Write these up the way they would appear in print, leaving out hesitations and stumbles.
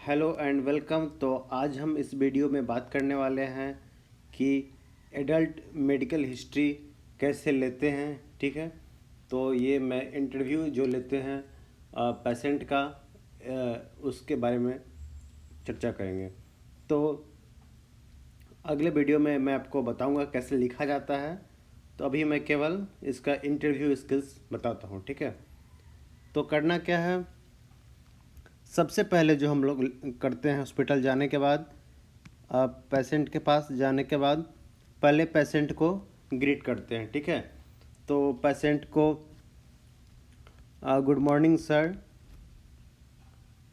Hello and welcome. तो आज हम इस वीडियो में बात करने वाले हैं कि एडल्ट मेडिकल हिस्ट्री कैसे लेते हैं। ठीक है, तो ये मैं इंटरव्यू जो लेते हैं पेशेंट का, उसके बारे में चर्चा करेंगे। तो अगले वीडियो में मैं आपको बताऊंगा कैसे लिखा जाता है। तो अभी मैं केवल इसका इंटरव्यू स्किल्स बताता हूँ। ठीक है, तो करना क्या है, सबसे पहले जो हम लोग करते हैं हॉस्पिटल जाने के बाद, पेशेंट के पास जाने के बाद पहले पेशेंट को ग्रीट करते हैं। ठीक है, तो पेशेंट को गुड मॉर्निंग सर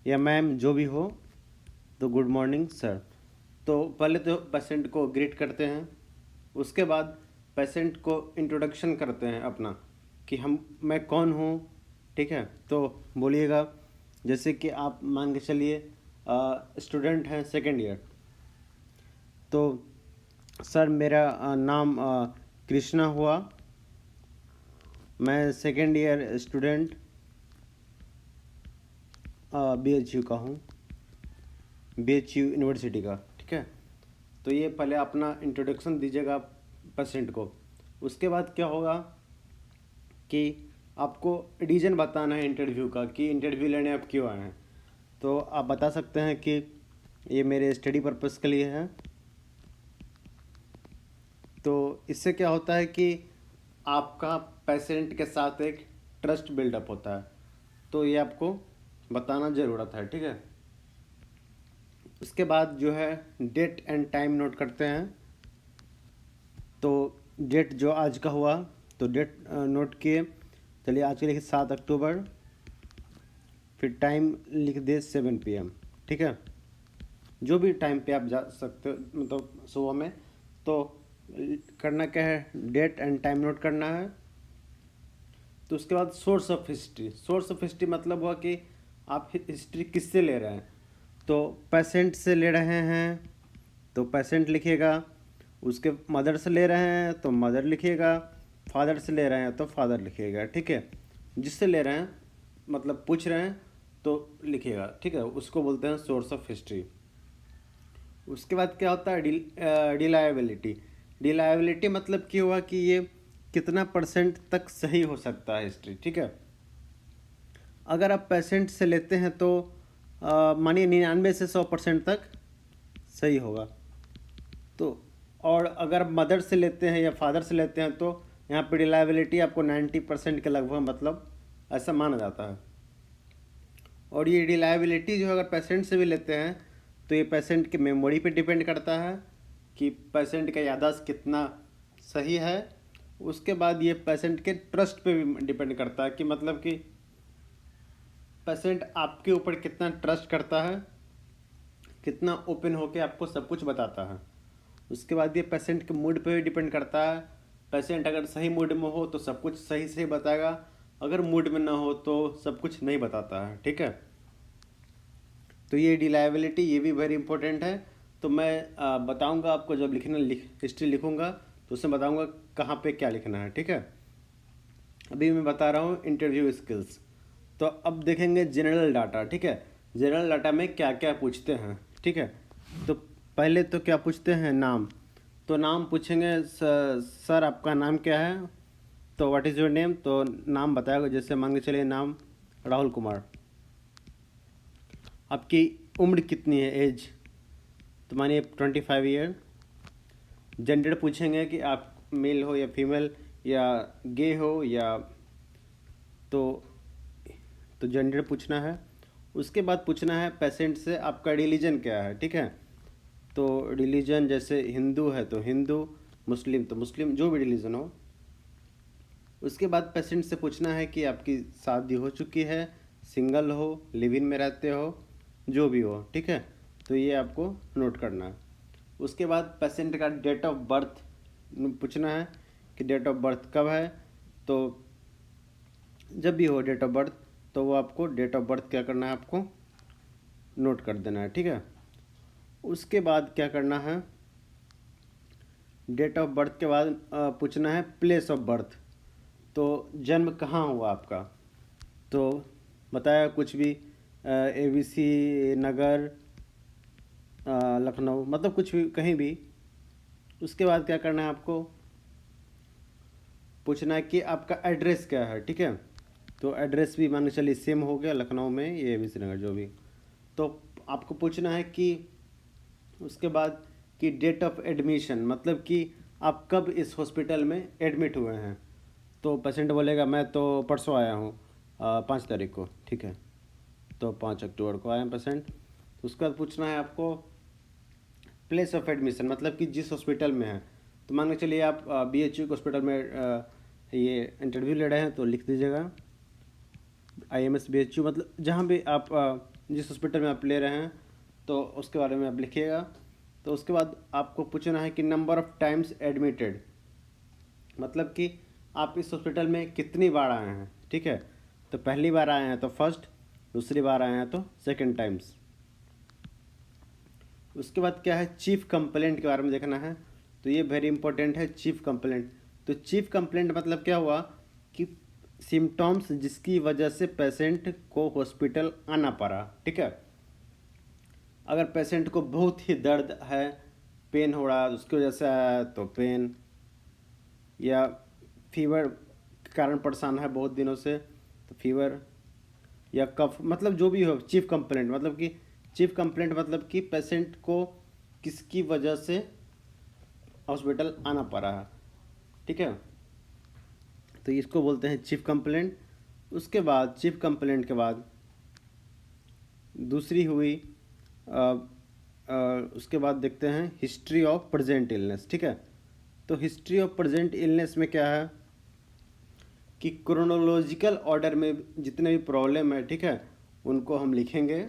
या मैम जो भी हो, तो गुड मॉर्निंग सर। तो पहले तो पेशेंट को ग्रीट करते हैं, उसके बाद पेशेंट को इंट्रोडक्शन करते हैं अपना कि मैं कौन हूँ। ठीक है, तो बोलिएगा, जैसे कि आप मान के चलिए स्टूडेंट हैं सेकेंड ईयर। तो सर मेरा नाम कृष्णा हुआ, मैं सेकेंड ईयर स्टूडेंट BHU का हूँ, BHU यूनिवर्सिटी का। ठीक है, तो ये पहले अपना इंट्रोडक्शन दीजिएगा पेशेंट को। उसके बाद क्या होगा कि आपको रीज़न बताना है इंटरव्यू का, कि इंटरव्यू लेने आप क्यों आए हैं। तो आप बता सकते हैं कि ये मेरे स्टडी पर्पस के लिए है। तो इससे क्या होता है कि आपका पेशेंट के साथ एक ट्रस्ट बिल्डअप होता है, तो ये आपको बताना ज़रूरत है। ठीक है, उसके बाद जो है डेट एंड टाइम नोट करते हैं। तो डेट जो आज का हुआ, तो डेट नोट किए, चलिए आज के लिखे 7 अक्टूबर, फिर टाइम लिख दे 7 PM। ठीक है, जो भी टाइम पे आप जा सकते हो, मतलब सुबह में। तो करना क्या है, डेट एंड टाइम नोट करना है। तो उसके बाद source of history, source of history मतलब हुआ कि आप हिस्ट्री किससे ले रहे हैं। तो पेशेंट से ले रहे हैं तो पेशेंट लिखिएगा, उसके मदर से ले रहे हैं तो मदर लिखिएगा, फादर से ले रहे हैं तो फादर लिखिएगा। ठीक है, जिससे ले रहे हैं मतलब पूछ रहे हैं तो लिखिएगा। ठीक है, उसको बोलते हैं सोर्स ऑफ हिस्ट्री। उसके बाद क्या होता है, रिलायबिलिटी। रिलायबिलिटी मतलब क्या हुआ कि ये कितना परसेंट तक सही हो सकता है हिस्ट्री। ठीक है, अगर आप पेशेंट से लेते हैं तो मानिए 99 से 100% तक सही होगा। तो और अगर मदर से लेते हैं या फादर से लेते हैं तो यहाँ पे रिलायबिलिटी आपको 90% के लगभग, मतलब ऐसा माना जाता है। और ये रिलायबिलिटी जो है अगर पेशेंट से भी लेते हैं तो ये पेशेंट की मेमोरी पे डिपेंड करता है कि पेशेंट का याददाश्त कितना सही है। उसके बाद ये पेशेंट के ट्रस्ट पे भी डिपेंड करता है कि मतलब कि पेशेंट आपके ऊपर कितना ट्रस्ट करता है, कितना ओपन होके आपको सब कुछ बताता है। उसके बाद ये पेशेंट के मूड पे भी डिपेंड करता है। पेशेंट अगर सही मूड में हो तो सब कुछ सही से बताएगा, अगर मूड में ना हो तो सब कुछ नहीं बताता है। ठीक है, तो ये रिलायबिलिटी ये भी वेरी इंपॉर्टेंट है। तो मैं बताऊंगा आपको, जब हिस्ट्री लिखूंगा तो उसमें बताऊंगा कहाँ पे क्या लिखना है। ठीक है, अभी मैं बता रहा हूँ इंटरव्यू स्किल्स। तो अब देखेंगे जनरल डाटा। ठीक है, जनरल डाटा में क्या क्या पूछते हैं। ठीक है, तो पहले तो क्या पूछते हैं, नाम। तो नाम पूछेंगे, सर आपका नाम क्या है, तो व्हाट इज़ योर नेम, तो नाम बताएगा। जैसे मान के चलिए नाम राहुल कुमार। आपकी उम्र कितनी है, एज, तो मानिए 25 ईयर। जेंडर पूछेंगे कि आप मेल हो या फीमेल या गे हो या, तो जेंडर पूछना है। उसके बाद पूछना है पेशेंट से आपका रिलीजन क्या है। ठीक है, तो रिलीजन जैसे हिंदू है तो हिंदू, मुस्लिम तो मुस्लिम, जो भी रिलीजन हो। उसके बाद पेशेंट से पूछना है कि आपकी शादी हो चुकी है, सिंगल हो, लिव इन में रहते हो, जो भी हो। ठीक है, तो ये आपको नोट करना है। उसके बाद पेशेंट का डेट ऑफ बर्थ पूछना है कि डेट ऑफ बर्थ कब है। तो जब भी हो डेट ऑफ बर्थ, तो वो आपको डेट ऑफ बर्थ क्या करना है, आपको नोट कर देना है। ठीक है, उसके बाद क्या करना है, डेट ऑफ बर्थ के बाद पूछना है प्लेस ऑफ बर्थ। तो जन्म कहाँ हुआ आपका, तो बताया कुछ भी, ABC नगर, लखनऊ, मतलब कुछ भी, कहीं भी। उसके बाद क्या करना है आपको, पूछना है कि आपका एड्रेस क्या है, ठीक है। तो एड्रेस भी मान के चलिए सेम हो गया, लखनऊ में ये ABC नगर जो भी। तो आपको पूछना है कि उसके बाद कि डेट ऑफ एडमिशन, मतलब कि आप कब इस हॉस्पिटल में एडमिट हुए हैं। तो पेशेंट बोलेगा मैं तो परसों आया हूँ, 5 तारीख को, ठीक है। तो 5 अक्टूबर को आया पेशेंट। तो उसके बाद पूछना है आपको प्लेस ऑफ एडमिशन, मतलब कि जिस हॉस्पिटल में है। तो मान के चलिए आप BHU के हॉस्पिटल में ये इंटरव्यू ले रहे हैं, तो लिख दीजिएगा IMS BHU, मतलब जहाँ भी आप जिस हॉस्पिटल में आप ले रहे हैं तो उसके बारे में आप लिखिएगा। तो उसके बाद आपको पूछना है कि नंबर ऑफ़ टाइम्स एडमिटेड, मतलब कि आप इस हॉस्पिटल में कितनी बार आए हैं, ठीक है। तो पहली बार आए हैं तो फर्स्ट, दूसरी बार आए हैं तो सेकंड टाइम्स। उसके बाद क्या है, चीफ कंप्लेंट के बारे में देखना है। तो ये वेरी इंपॉर्टेंट है, चीफ कंप्लेंट। तो चीफ कंप्लेंट मतलब क्या हुआ कि सिम्टम्स जिसकी वजह से पेशेंट को हॉस्पिटल आना पड़ा, ठीक है। अगर पेशेंट को बहुत ही दर्द है, पेन हो रहा है, उसकी वजह से आया है तो पेन, या फीवर के कारण परेशान है बहुत दिनों से तो फीवर, या कफ, मतलब जो भी हो चीफ कंप्लेंट, मतलब कि चीफ कंप्लेंट मतलब कि पेशेंट को किसकी वजह से हॉस्पिटल आना पड़ा है, ठीक है। तो इसको बोलते हैं चीफ कंप्लेंट। उसके बाद चीफ कंप्लेंट के बाद दूसरी हुई उसके बाद देखते हैं हिस्ट्री ऑफ प्रेजेंट इलनेस, ठीक है। तो हिस्ट्री ऑफ प्रेजेंट इलनेस में क्या है कि क्रोनोलॉजिकल ऑर्डर में जितने भी प्रॉब्लम है, ठीक है, उनको हम लिखेंगे।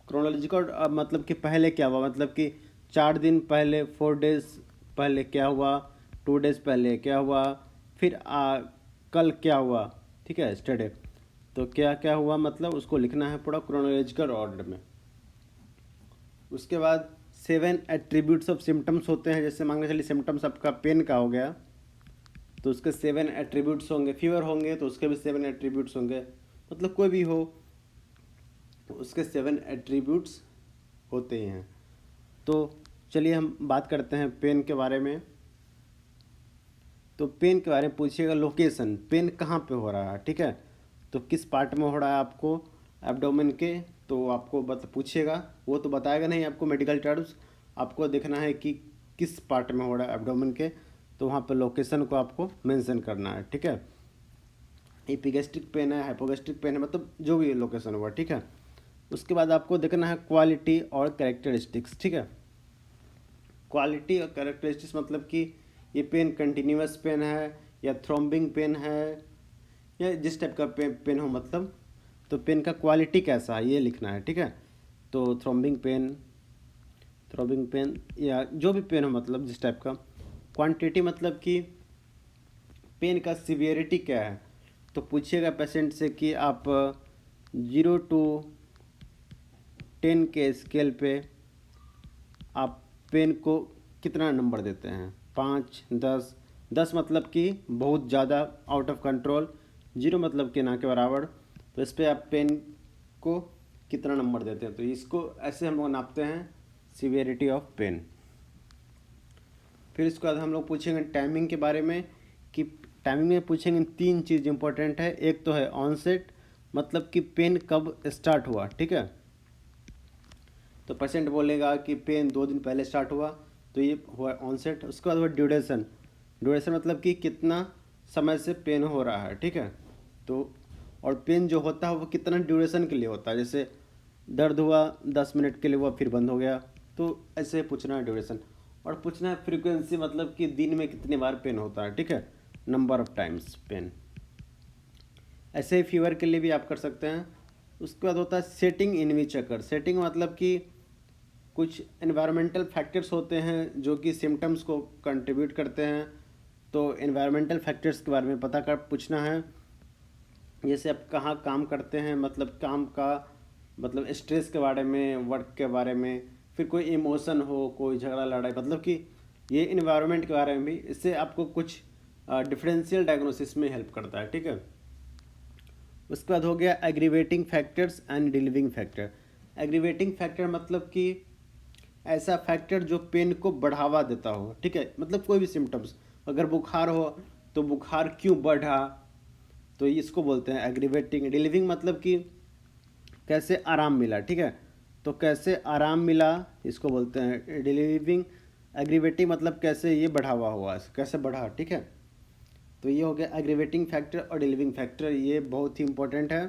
क्रोनोलॉजिकल मतलब कि पहले क्या हुआ, मतलब कि 4 दिन पहले, 4 डेज पहले क्या हुआ, 2 डेज पहले क्या हुआ, फिर कल क्या हुआ, ठीक है, स्टडे। तो क्या क्या हुआ, मतलब उसको लिखना है पूरा क्रोनोलॉजिकल ऑर्डर में। उसके बाद 7 एट्रीब्यूट्स ऑफ सिम्टम्स होते हैं। जैसे मान के चलिए सिम्टम्स आपका पेन का हो गया तो उसके 7 एट्रीब्यूट्स होंगे, फीवर होंगे तो उसके भी 7 एट्रीब्यूट्स होंगे, मतलब कोई भी हो उसके 7 एट्रीब्यूट्स होते ही हैं। तो चलिए हम बात करते हैं पेन के बारे में। तो पेन के बारे में पूछिएगा लोकेशन, पेन कहाँ पे हो रहा है, ठीक है। तो किस पार्ट में हो रहा है आपको, एब्डोमेन के, तो आपको पूछिएगा, वो तो बताएगा नहीं आपको मेडिकल टर्म्स, आपको देखना है कि किस पार्ट में हो रहा है एब्डोमेन के, तो वहाँ पे लोकेशन को आपको मेंशन करना है, ठीक है। एपिगैस्ट्रिक पेन है, हाइपोगैस्ट्रिक पेन है, मतलब जो भी लोकेशन हुआ, ठीक है। उसके बाद आपको देखना है क्वालिटी और कैरेक्टरिस्टिक्स, ठीक है। क्वालिटी और कैरेक्टरिस्टिक्स मतलब कि ये पेन कंटिन्यूस पेन है या थ्रोम्बिंग पेन है, या जिस टाइप का पेन हो, मतलब तो पेन का क्वालिटी कैसा है ये लिखना है, ठीक है। तो थ्रोम्बिंग पेन या जो भी पेन हो, मतलब जिस टाइप का। क्वांटिटी मतलब कि पेन का सीवियरिटी क्या है, तो पूछिएगा पेशेंट से कि आप 0 to 10 के स्केल पे आप पेन को कितना नंबर देते हैं, 5, 10। 10 मतलब कि बहुत ज़्यादा आउट ऑफ कंट्रोल, 0 मतलब कि ना के बराबर। तो इस पर आप पेन को कितना नंबर देते हैं, तो इसको ऐसे हम लोग नापते हैं सीवियरिटी ऑफ पेन। फिर इसके बाद हम लोग पूछेंगे टाइमिंग के बारे में कि टाइमिंग में पूछेंगे 3 चीज़ इंपॉर्टेंट है। एक तो है ऑनसेट, मतलब कि पेन कब स्टार्ट हुआ, ठीक है। तो पेशेंट बोलेगा कि पेन 2 दिन पहले स्टार्ट हुआ, तो ये हुआ ऑनसेट। उसके बाद हुआ ड्यूरेशन, मतलब कि कितना समय से पेन हो रहा है, ठीक है। तो और पेन जो होता है वो कितना ड्यूरेशन के लिए होता है, जैसे दर्द हुआ 10 मिनट के लिए हुआ फिर बंद हो गया, तो ऐसे पूछना है ड्यूरेशन। और पूछना है फ्रीक्वेंसी, मतलब कि दिन में कितनी बार पेन होता है, ठीक है, नंबर ऑफ टाइम्स पेन। ऐसे ही फीवर के लिए भी आप कर सकते हैं। उसके बाद होता है सेटिंग इन विच अकर। सेटिंग मतलब कि कुछ एनवायरमेंटल फैक्टर्स होते हैं जो कि सिम्टम्स को कंट्रीब्यूट करते हैं। तो एनवायरमेंटल फैक्टर्स के बारे में पता कर पूछना है। जैसे आप कहाँ काम करते हैं, मतलब काम का मतलब स्ट्रेस के बारे में, वर्क के बारे में, फिर कोई इमोशन हो, कोई झगड़ा लड़ाई, मतलब कि ये इन्वायरमेंट के बारे में भी, इससे आपको कुछ डिफरेंशियल डायग्नोसिस में हेल्प करता है, ठीक है। उसके बाद हो गया aggravating factors and relieving factor. Aggravating factor मतलब कि ऐसा फैक्टर जो पेन को बढ़ावा देता हो, ठीक है, मतलब कोई भी सिम्टम्स, अगर बुखार हो तो बुखार क्यों बढ़ा, तो इसको बोलते हैं एग्रीवेटिंग। रिलीविंग मतलब कि कैसे आराम मिला, ठीक है, तो कैसे आराम मिला इसको बोलते हैं रिलीविंग। एग्रीवेटिंग मतलब कैसे ये बढ़ावा हुआ, कैसे बढ़ा, ठीक है। तो ये हो गया एग्रीवेटिंग फैक्टर और रिलीविंग फैक्टर, ये बहुत ही इंपॉर्टेंट है।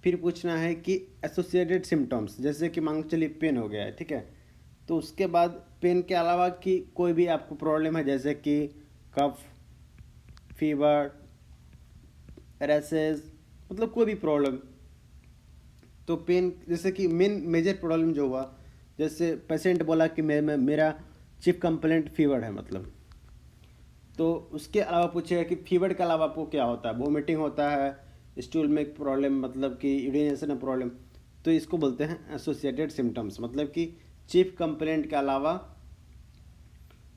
फिर पूछना है कि एसोसिएटेड सिम्टम्स, जैसे कि मान चलिए पेन हो गया है, ठीक है, तो उसके बाद पेन के अलावा कि कोई भी आपको प्रॉब्लम है, जैसे कि कफ, फीवर, रैसेस, मतलब कोई भी प्रॉब्लम, तो पेन जैसे कि मेजर प्रॉब्लम जो हुआ, जैसे पेशेंट बोला कि मेरा चीफ कंप्लेंट फीवर है, मतलब तो उसके अलावा पूछेगा कि फीवर के अलावा आपको क्या होता है, वोमिटिंग होता है, स्टूल में प्रॉब्लम, मतलब कि यूरिनेशन में प्रॉब्लम, तो इसको बोलते हैं एसोसिएटेड सिम्टम्स। मतलब कि चीफ कंप्लेंट के अलावा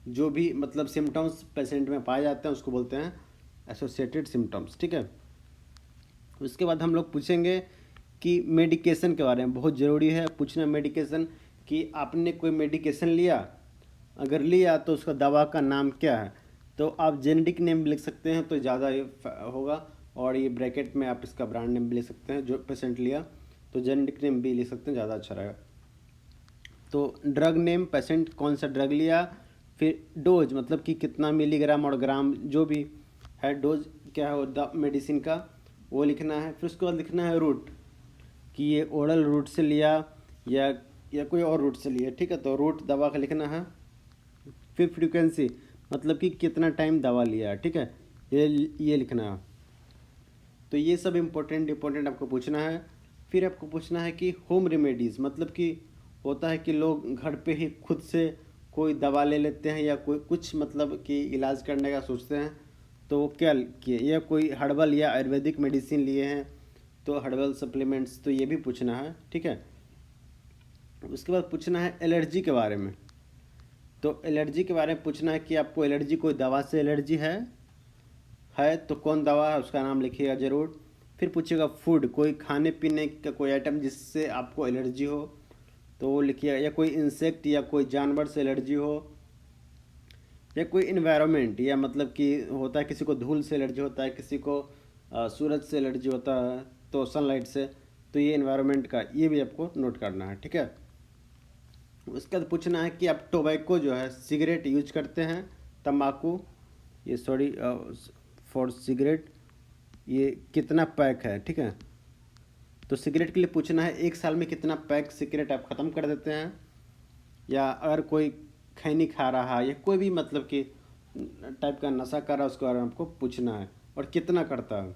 जो भी मतलब सिम्टम्स पेशेंट में पाए जाते हैं उसको बोलते हैं एसोसिएटेड सिम्टम्स, ठीक है। उसके बाद हम लोग पूछेंगे कि मेडिकेशन के बारे में, बहुत ज़रूरी है पूछना मेडिकेशन, कि आपने कोई मेडिकेशन लिया, अगर लिया तो उसका दवा का नाम क्या है, तो आप जेनेरिक नेम भी लिख सकते हैं तो ज़्यादा ये होगा, और ये ब्रैकेट में आप इसका ब्रांड नेम भी लिख सकते हैं, जो पेशेंट लिया तो जेनेरिक नेम भी लिख सकते हैं, ज़्यादा अच्छा रहेगा। तो ड्रग नेम, पेशेंट कौन सा ड्रग लिया, फिर डोज मतलब कि कितना मिलीग्राम और ग्राम जो भी है, डोज क्या है वो मेडिसिन का, वो लिखना है। फिर उसके बाद लिखना है रूट, कि ये ओरल रूट से लिया या कोई और रूट से लिया, ठीक है, तो रूट दवा का लिखना है। फिर फ्रीक्वेंसी मतलब कि कितना टाइम दवा लिया, ठीक है, ये लिखना है। तो ये सब इम्पोर्टेंट आपको पूछना है। फिर आपको पूछना है कि होम रेमेडीज़, मतलब कि होता है कि लोग घर पे ही खुद से कोई दवा ले लेते हैं या कोई कुछ मतलब कि इलाज करने का सोचते हैं, तो वो क्या किए, या कोई हर्बल या आयुर्वेदिक मेडिसिन लिए हैं, तो हर्बल सप्लीमेंट्स, तो ये भी पूछना है, ठीक है। उसके बाद पूछना है एलर्जी के बारे में, तो एलर्जी के बारे में पूछना है कि आपको एलर्जी, कोई दवा से एलर्जी है तो कौन दवा है उसका नाम लिखिएगा ज़रूर। फिर पूछेगा फूड, कोई खाने पीने का कोई आइटम जिससे आपको एलर्जी हो तो वो लिखिएगा, या कोई इंसेक्ट या कोई जानवर से एलर्जी हो, या कोई इन्वायरमेंट, या मतलब कि होता है किसी को धूल से एलर्जी होता है, किसी को सूरज से एलर्जी होता है, तो सनलाइट से, तो ये इन्वायरमेंट का ये भी आपको नोट करना है, ठीक है। उसके बाद पूछना है कि आप टोबैको जो है सिगरेट यूज करते हैं, तम्बाकू, ये सॉरी फॉर सिगरेट, ये कितना पैक है, ठीक है। तो सिगरेट के लिए पूछना है एक साल में कितना पैक सिगरेट आप ख़त्म कर देते हैं, या अगर कोई खैनी खा रहा है या कोई भी मतलब कि टाइप का नशा कर रहा है उसके बारे में आपको पूछना है, और कितना करता है।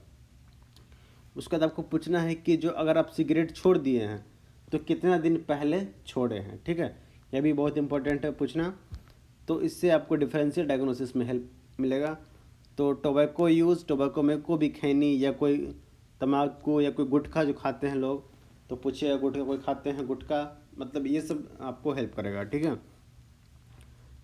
उसके बाद आपको पूछना है कि जो अगर आप सिगरेट छोड़ दिए हैं तो कितना दिन पहले छोड़े हैं, ठीक है, यह भी बहुत इंपॉर्टेंट है पूछना। तो इससे आपको डिफरेंशियल डायग्नोसिस में हेल्प मिलेगा। तो टोबैको यूज़, टोबैको में को भी खैनी या कोई तम्बाकू या कोई गुटखा जो खाते हैं लोग, तो पूछिएगा गुटखा कोई खाते हैं गुटखा, मतलब ये सब आपको हेल्प करेगा, ठीक है।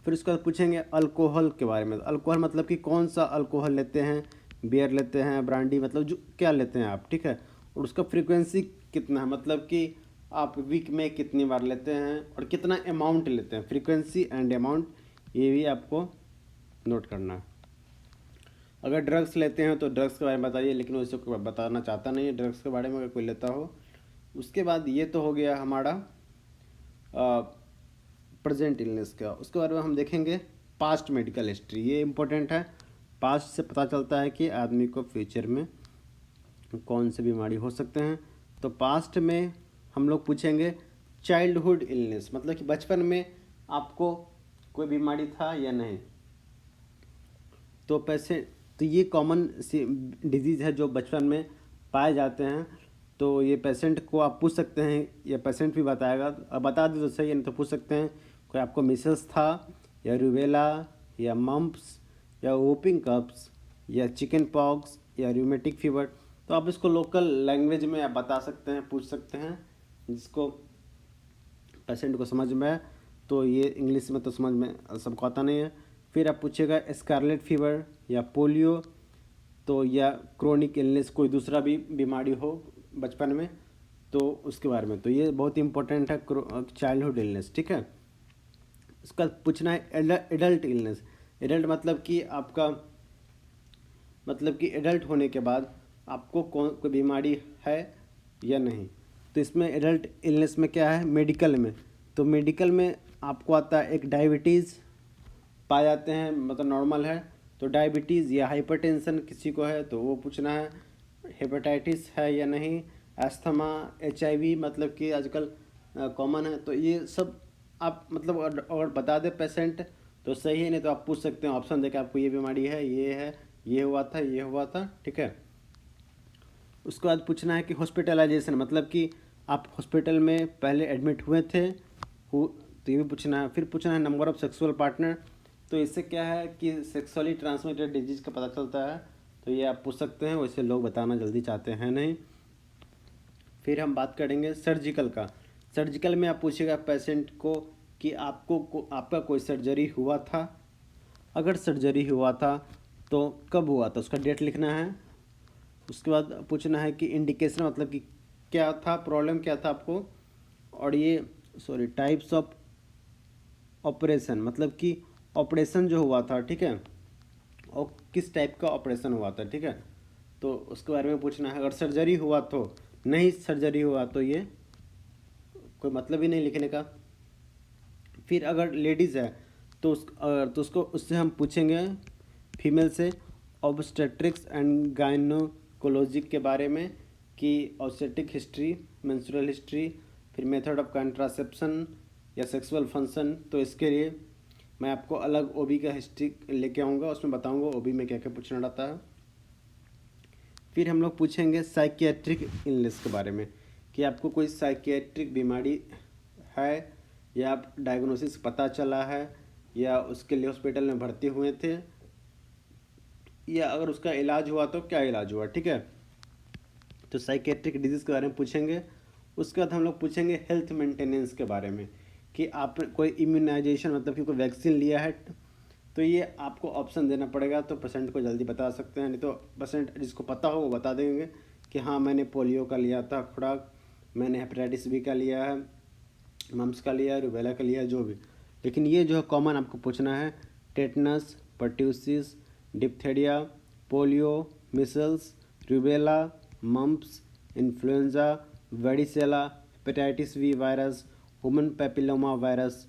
फिर उसके बाद पूछेंगे अल्कोहल के बारे में। अल्कोहल मतलब कि कौन सा अल्कोहल लेते हैं, बियर लेते हैं, ब्रांडी, मतलब जो क्या लेते हैं आप, ठीक है, और उसका फ्रीक्वेंसी कितना है, मतलब कि आप वीक में कितनी बार लेते हैं और कितना अमाउंट लेते हैं, फ्रीक्वेंसी एंड अमाउंट, ये भी आपको नोट करना है। अगर ड्रग्स लेते हैं तो ड्रग्स के बारे में बताइए, लेकिन वैसे कोई बताना चाहता नहीं है ड्रग्स के बारे में अगर कोई लेता हो। उसके बाद ये तो हो गया हमारा प्रेजेंट इलनेस का। उसके बारे में हम देखेंगे पास्ट मेडिकल हिस्ट्री, ये इम्पोर्टेंट है। पास्ट से पता चलता है कि आदमी को फ्यूचर में कौन सी बीमारी हो सकते हैं। तो पास्ट में हम लोग पूछेंगे चाइल्डहुड इलनेस, मतलब कि बचपन में आपको कोई बीमारी था या नहीं। तो ये कॉमन सी डिजीज़ है जो बचपन में पाए जाते हैं, तो ये पेशेंट को आप पूछ सकते हैं, या पेशेंट भी बताएगा, अब बता दें तो सही है, नहीं तो पूछ सकते हैं कोई आपको मिसल्स था या रूबेला या मम्प्स या वोपिंग कप्स या चिकन पॉक्स या रूमेटिक फीवर, तो आप इसको लोकल लैंग्वेज में आप बता सकते हैं, पूछ सकते हैं, जिसको पेशेंट को समझ में आए। तो ये इंग्लिश में तो समझ में सबको आता नहीं है। फिर आप पूछिएगा स्कारलेट फीवर या पोलियो तो या क्रोनिक इलनेस कोई दूसरा भी बीमारी हो बचपन में तो उसके बारे में। तो ये बहुत इंपॉर्टेंट है चाइल्डहुड इलनेस, ठीक है। उसका पूछना है एडल्ट इलनेस। एडल्ट मतलब कि आपका मतलब कि एडल्ट होने के बाद आपको कोई बीमारी है या नहीं। तो इसमें एडल्ट इलनेस में क्या है, मेडिकल में, तो मेडिकल में आपको आता है एक डायबिटीज़ पाए जाते हैं, मतलब नॉर्मल है तो डायबिटीज़, या हाइपरटेंशन किसी को है तो वो पूछना है, हेपेटाइटिस है या नहीं, एस्थमा, HIV मतलब कि आजकल कॉमन है। तो ये सब आप मतलब अगर बता दे पेशेंट तो सही है, नहीं तो आप पूछ सकते हैं ऑप्शन देकर आपको ये बीमारी है, ये हुआ था, ये हुआ था, ठीक है। उसके बाद पूछना है कि हॉस्पिटलाइजेशन मतलब कि आप हॉस्पिटल में पहले एडमिट हुए थे तो ये भी पूछना है। फिर पूछना है नंबर ऑफ सेक्सुअल पार्टनर। तो इससे क्या है कि सेक्सुअली ट्रांसमिटेड डिजीज का पता चलता है, तो ये आप पूछ सकते हैं, वैसे लोग बताना जल्दी चाहते हैं नहीं। फिर हम बात करेंगे सर्जिकल का। सर्जिकल में आप पूछिएगा पेशेंट को कि आपका कोई सर्जरी हुआ था, अगर सर्जरी हुआ था तो कब हुआ था, उसका डेट लिखना है। उसके बाद पूछना है कि इंडिकेशन मतलब कि क्या था, प्रॉब्लम क्या था आपको, और ये टाइप्स ऑफ ऑपरेशन मतलब कि ऑपरेशन जो हुआ था, ठीक है, और किस टाइप का ऑपरेशन हुआ था, ठीक है। तो उसके बारे में पूछना है। अगर सर्जरी हुआ तो, नहीं सर्जरी हुआ तो ये कोई मतलब ही नहीं लिखने का। फिर अगर लेडीज़ है तो उसको उससे हम पूछेंगे फीमेल से ऑब्स्टेट्रिक्स एंड गायनोकोलॉजी के बारे में कि ऑब्स्टेट्रिक हिस्ट्री, मेंस्ट्रुअल हिस्ट्री, फिर मेथड ऑफ कंट्रासेप्शन या सेक्सुअल फंक्शन। तो इसके लिए मैं आपको अलग OB का हिस्ट्री लेके आऊँगा, उसमें बताऊँगा OB में क्या क्या पूछना रहता है। फिर हम लोग पूछेंगे साइकियाट्रिक इलनेस के बारे में कि आपको कोई साइकियाट्रिक बीमारी है या आप डायग्नोसिस पता चला है या उसके लिए हॉस्पिटल में भर्ती हुए थे, या अगर उसका इलाज हुआ तो क्या इलाज हुआ, ठीक है। तो साइकियाट्रिक डिजीज़ के बारे में पूछेंगे। उसके बाद हम लोग पूछेंगे हेल्थ मेंटेनेंस के बारे में कि आपने कोई इम्यूनाइजेशन मतलब कि कोई वैक्सीन लिया है, तो ये आपको ऑप्शन देना पड़ेगा, तो पेशेंट को जल्दी बता सकते हैं, नहीं तो पेशेंट जिसको पता हो वो बता देंगे कि हाँ मैंने पोलियो का लिया था खुराक, मैंने हेपेटाइटिस B का लिया है, मम्स का लिया है, रूबेला का लिया है, जो भी। लेकिन ये जो है कॉमन आपको पूछना है, tetanus, pertussis, diphtheria, polio, measles, rubella, mumps, influenza, varicella, hepatitis B virus, human papilloma virus,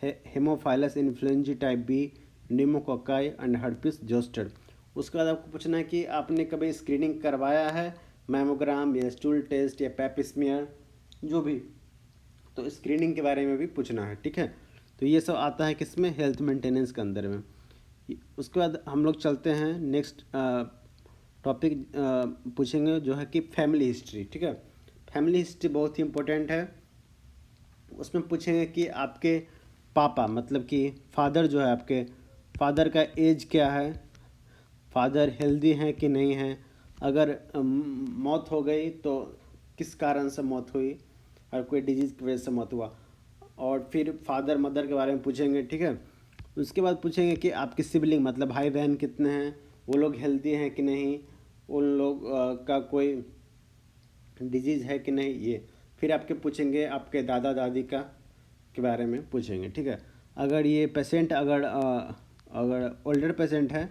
haemophilus influenza type B, pneumococci and herpes zoster. उसके बाद आपको पूछना है कि आपने कभी स्क्रीनिंग करवाया है, मैमोग्राम या स्टूल टेस्ट या पैप स्मीयर, जो भी। तो स्क्रीनिंग के बारे में भी पूछना है, ठीक है। तो ये सब आता है किसमें, हेल्थ मेंटेनेंस के अंदर में। उसके बाद हम लोग चलते हैं नेक्स्ट टॉपिक पूछेंगे जो है कि फैमिली हिस्ट्री, ठीक है। फैमिली हिस्ट्री बहुत ही इम्पोर्टेंट है। उसमें पूछेंगे कि आपके पापा मतलब कि फादर जो है, आपके फादर का एज क्या है, फादर हेल्दी हैं कि नहीं हैं, अगर मौत हो गई तो किस कारण से मौत हुई और कोई डिजीज़ की वजह से मौत हुआ। और फिर फादर मदर के बारे में पूछेंगे, ठीक है। उसके बाद पूछेंगे कि आपके सिबलिंग मतलब भाई बहन कितने हैं, वो लोग हेल्दी हैं कि नहीं, उन लोग का कोई डिजीज़ है कि नहीं, ये। फिर आपके पूछेंगे आपके दादा दादी का के बारे में पूछेंगे, ठीक है। अगर ये पेशेंट अगर ओल्डर पेशेंट है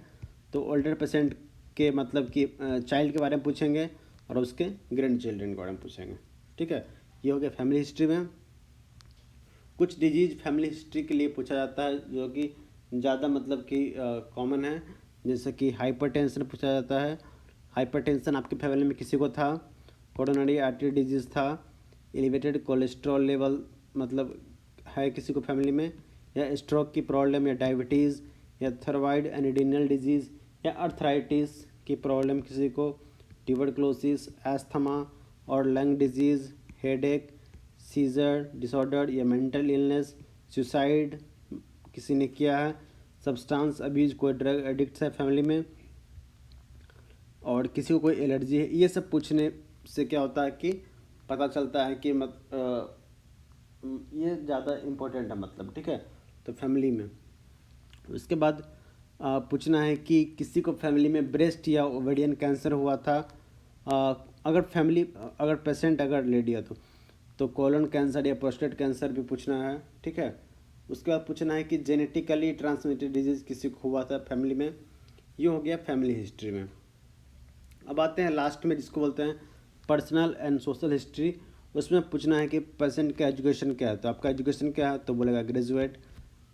तो ओल्डर पेशेंट के मतलब कि चाइल्ड के बारे में पूछेंगे और उसके ग्रैंड चिल्ड्रन के बारे में पूछेंगे, ठीक है। ये हो गया फैमिली हिस्ट्री में। कुछ डिजीज़ फैमिली हिस्ट्री के लिए पूछा जाता है जो कि ज़्यादा मतलब कि कॉमन है, जैसे कि हाइपरटेंशन पूछा जाता है। हाइपरटेंशन आपके फैमिली में किसी को था, कोरोनरी आर्टरी डिजीज़ था, एलिवेटेड कोलेस्ट्रॉल लेवल मतलब है किसी को फैमिली में, या स्ट्रोक की प्रॉब्लम, या डायबिटीज़, या थायराइड एनिडिनल डिजीज़, या अर्थराइटिस की प्रॉब्लम किसी को, ट्यूबरक्लोसिस, एस्थमा और lung disease, headache, scissor disorder या मेंटल इलनेस, सुसाइड किसी ने किया है, सब्सटेंस अब्यूज कोई ड्रग एडिक्ट है फैमिली में, और किसी को कोई एलर्जी है। ये सब पूछने से क्या होता है कि पता चलता है कि ये ज़्यादा इम्पोर्टेंट है मतलब, ठीक है। तो फैमिली में उसके बाद पूछना है कि किसी को फैमिली में ब्रेस्ट या ओवेरियन कैंसर हुआ था। अगर पेशेंट अगर लेडी है तो कोलन कैंसर या प्रोस्टेट कैंसर भी पूछना है, ठीक है। उसके बाद पूछना है कि जेनेटिकली ट्रांसमिटेड डिजीज़ किसी को हुआ था फैमिली में। ये हो गया फैमिली हिस्ट्री में। अब आते हैं लास्ट में जिसको बोलते हैं पर्सनल एंड सोशल हिस्ट्री। उसमें पूछना है कि पेशेंट का एजुकेशन क्या है। तो आपका एजुकेशन क्या है, तो बोलेगा ग्रेजुएट।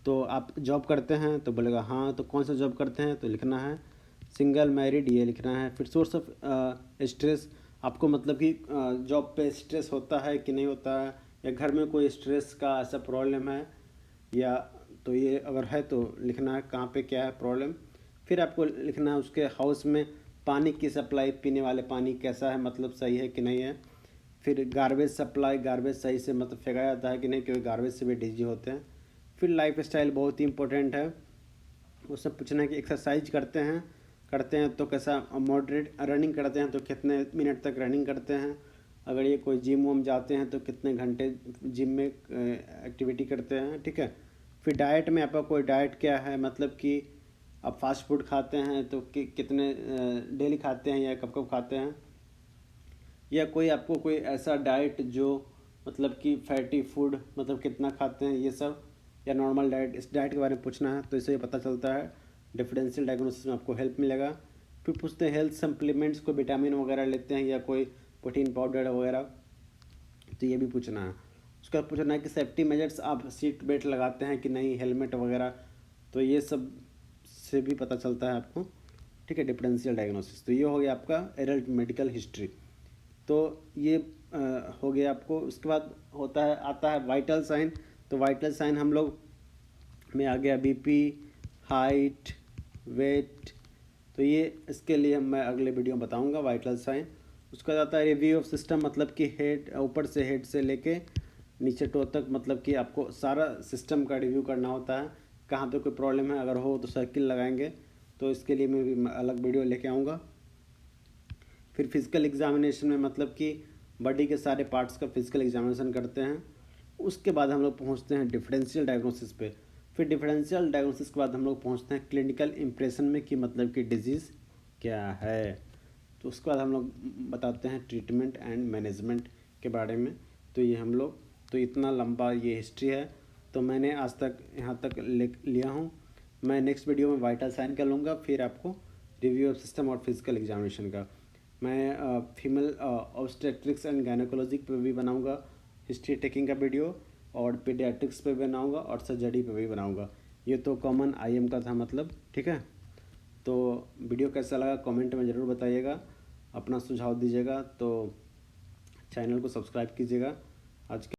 तो आप जॉब करते हैं, तो बोलेगा हाँ। तो कौन सा जॉब करते हैं, तो लिखना है सिंगल मैरिड, ये लिखना है। फिर सोर्स ऑफ स्ट्रेस, आपको मतलब कि जॉब पे स्ट्रेस होता है कि नहीं होता है, या घर में कोई स्ट्रेस का ऐसा प्रॉब्लम है या, तो ये अगर है तो लिखना है कहाँ पे क्या है प्रॉब्लम। फिर आपको लिखना है उसके हाउस में पानी की सप्लाई, पीने वाले पानी कैसा है, मतलब सही है कि नहीं है। फिर गार्बेज सप्लाई, गार्बेज सही से मतलब फेंका जाता है कि नहीं, क्योंकि गार्बेज से भी डिजीज होते हैं। फिर लाइफ स्टाइल बहुत ही इंपॉर्टेंट है। उससे पूछना है कि एक्सरसाइज करते हैं तो कैसा, मॉडरेट रनिंग करते हैं तो कितने मिनट तक रनिंग करते हैं। अगर ये कोई जिम वम जाते हैं तो कितने घंटे जिम में एक्टिविटी करते हैं, ठीक है। फिर डाइट में आपका कोई डाइट क्या है, मतलब कि आप फास्ट फूड खाते हैं तो कितने डेली खाते हैं या कब कब खाते हैं, या कोई आपको कोई ऐसा डाइट जो मतलब कि फैटी फूड मतलब कितना खाते हैं ये सब, या नॉर्मल डाइट, इस डाइट के बारे में पूछना है। तो इससे पता चलता है डिफरेंशियल डायग्नोसिस में आपको हेल्प मिलेगा। फिर पूछते हैं हेल्थ सप्लीमेंट्स, को विटामिन वगैरह लेते हैं या कोई प्रोटीन पाउडर वगैरह, तो ये भी पूछना है। उसके बाद पूछना है कि सेफ्टी मेजर्स, आप सीट बेल्ट लगाते हैं कि नहीं, हेलमेट वगैरह, तो ये सब से भी पता चलता है आपको, ठीक है। डिफरेंशियल डायग्नोसिस, तो ये हो गया आपका एडल्ट मेडिकल हिस्ट्री। तो ये हो गया आपको। उसके बाद आता है वाइटल साइन। तो वाइटल साइन हम लोग में आ गया बीपी, हाइट, वेट, तो ये इसके लिए मैं अगले वीडियो में बताऊंगा वाइटल साइन। उसका आता है रिव्यू ऑफ सिस्टम, मतलब कि हेड, ऊपर से हेड से लेके नीचे टो तक, मतलब कि आपको सारा सिस्टम का रिव्यू करना होता है। कहाँ पे कोई प्रॉब्लम है, अगर हो तो सर्किल लगाएंगे, तो इसके लिए मैं भी अलग वीडियो लेके आऊँगा। फिर फिजिकल एग्जामिनेशन में मतलब कि बॉडी के सारे पार्ट्स का फिजिकल एग्जामिनेशन करते हैं। उसके बाद हम लोग पहुँचते हैं डिफरेंशियल डायग्नोसिस पे। फिर डिफरेंशियल डायग्नोसिस के बाद हम लोग पहुँचते हैं क्लिनिकल इम्प्रेशन में, कि मतलब कि डिजीज़ क्या है। तो उसके बाद हम लोग बताते हैं ट्रीटमेंट एंड मैनेजमेंट के बारे में। तो ये हम लोग, तो इतना लंबा ये हिस्ट्री है, तो मैंने आज तक यहाँ तक लिया हूँ। मैं नेक्स्ट वीडियो में वाइटल साइन कर लूँगा, फिर आपको रिव्यू ऑफ सिस्टम और फिजिकल एग्जामिनेशन का मैं फीमेल ऑब्स्टेट्रिक्स एंड गायनेकोलॉजी पे भी बनाऊँगा हिस्ट्री टेकिंग का वीडियो, और पीडियाट्रिक्स पे बनाऊँगा, और सर्जरी पे भी बनाऊँगा। ये तो कॉमन आईएम का था मतलब, ठीक है। तो वीडियो कैसा लगा कमेंट में ज़रूर बताइएगा, अपना सुझाव दीजिएगा। तो चैनल को सब्सक्राइब कीजिएगा। आज के